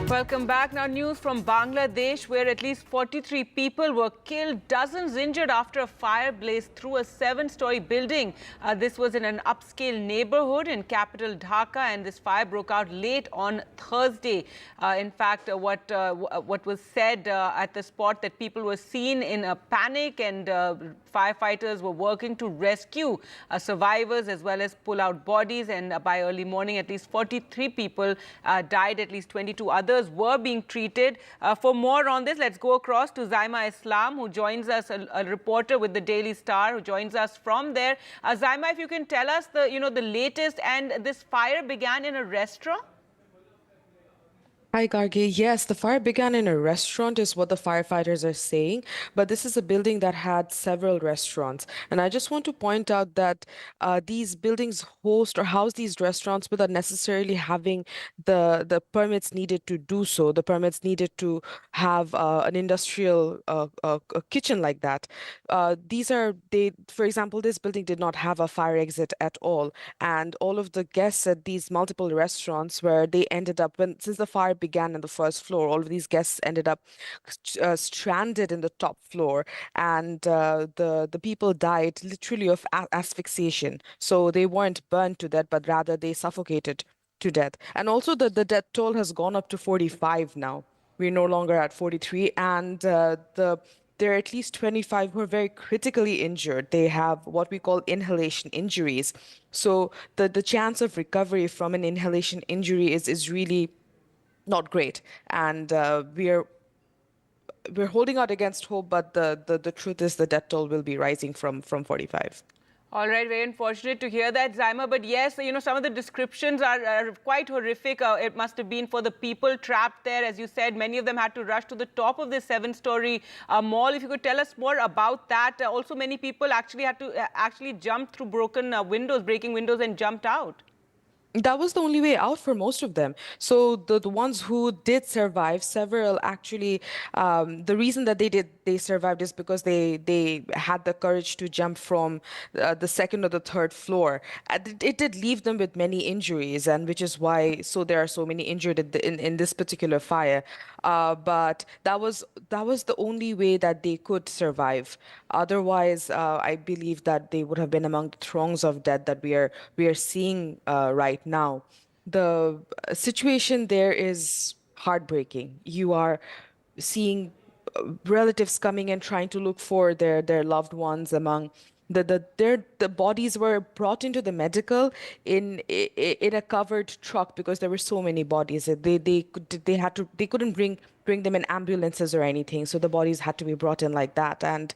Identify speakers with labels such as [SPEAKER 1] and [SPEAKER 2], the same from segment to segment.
[SPEAKER 1] Welcome back. Now, news from Bangladesh, where at least 43 people were killed, dozens injured after a fire blazed through a seven-story building. This was in an upscale neighbourhood in capital Dhaka, and this fire broke out late on Thursday. In fact, what was said at the spot that people were seen in a panic, and firefighters were working to rescue survivors as well as pull out bodies. And by early morning, at least 43 people died. At least 22 others were being treated. For more on this, let's go across to Zaima Islam, who joins us, a reporter with the Daily Star, who joins us from there. Zaima, if you can tell us the latest. And this fire began in a restaurant?
[SPEAKER 2] Hi, Gargi. Yes, the fire began in a restaurant, is what the firefighters are saying. But this is a building that had several restaurants. And I just want to point out that these buildings host or house these restaurants without necessarily having the permits needed to do so, the permits needed to have an industrial a kitchen like that. For example, this building did not have a fire exit at all. And all of the guests at these multiple restaurants where they ended up, since the fire began on the first floor, all of these guests ended up stranded in the top floor, and the people died literally of asphyxiation. So they weren't burned to death, but rather they suffocated to death. And also the death toll has gone up to 45 now. We're no longer at 43, and there are at least 25 who are very critically injured. They have what we call inhalation injuries. So the chance of recovery from an inhalation injury is really not great. And we're holding out against hope, but the truth is the death toll will be rising from 45.
[SPEAKER 1] All right, very unfortunate to hear that, Zaima. But yes, some of the descriptions are quite horrific. It must have been for the people trapped there. As you said, many of them had to rush to the top of this seven-story mall. If you could tell us more about that. Also, many people actually had to jump through breaking windows and jumped out.
[SPEAKER 2] That was the only way out for most of them. So the ones who did survive, several actually, the reason that they survived is because they had the courage to jump from the second or the third floor. It did leave them with many injuries, and which is why there are so many injured in this particular fire. But that was the only way that they could survive. Otherwise, I believe that they would have been among the throngs of death that we are seeing right now. The situation there is heartbreaking. You are seeing relatives coming and trying to look for their loved ones among the bodies were brought into the medical in a covered truck because there were so many bodies. They couldn't bring them in ambulances or anything, so the bodies had to be brought in like that. And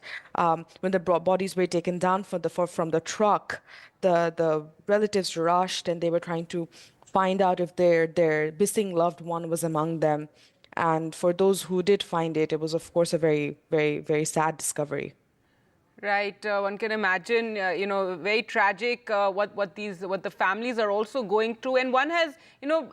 [SPEAKER 2] when the bodies were taken down from the truck, the relatives rushed and they were trying to find out if their missing loved one was among them. And for those who did find it, it was of course a very, very, very sad discovery.
[SPEAKER 1] Right, one can imagine, very tragic what the families are also going through. And one has,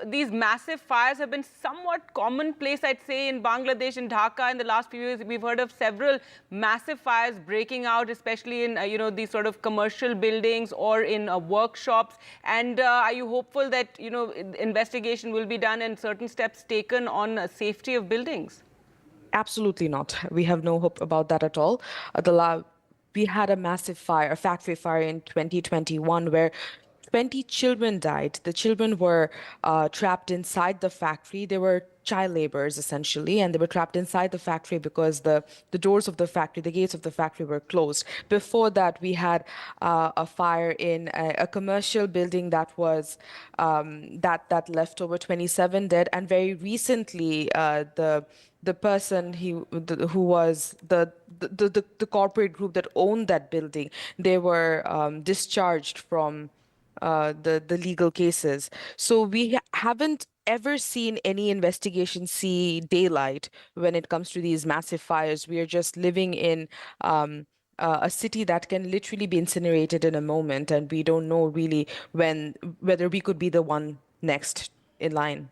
[SPEAKER 1] these massive fires have been somewhat commonplace, I'd say, in Bangladesh, in Dhaka. In the last few years, we've heard of several massive fires breaking out, especially in, these sort of commercial buildings or in workshops. And are you hopeful that, investigation will be done and certain steps taken on safety of buildings?
[SPEAKER 2] Absolutely not. We have no hope about that at all. We had a massive fire, a factory fire in 2021, where 20 children died. The children were trapped inside the factory. They were child laborers, essentially, and they were trapped inside the factory because the doors of the factory, the gates of the factory were closed. Before that, we had a fire in a commercial building that was that left over 27 dead. And very recently, the person who was the corporate group that owned that building, they were discharged from the legal cases. So we haven't ever seen any investigation see daylight when it comes to these massive fires. We are just living in a city that can literally be incinerated in a moment, and we don't know really whether we could be the one next in line.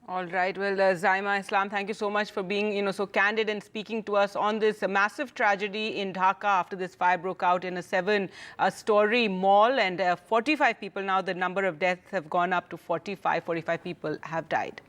[SPEAKER 1] All right. Well, Zaima Islam, thank you so much for being, so candid and speaking to us on this massive tragedy in Dhaka after this fire broke out in a seven-story mall, and 45 people now. The number of deaths have gone up to 45 people have died.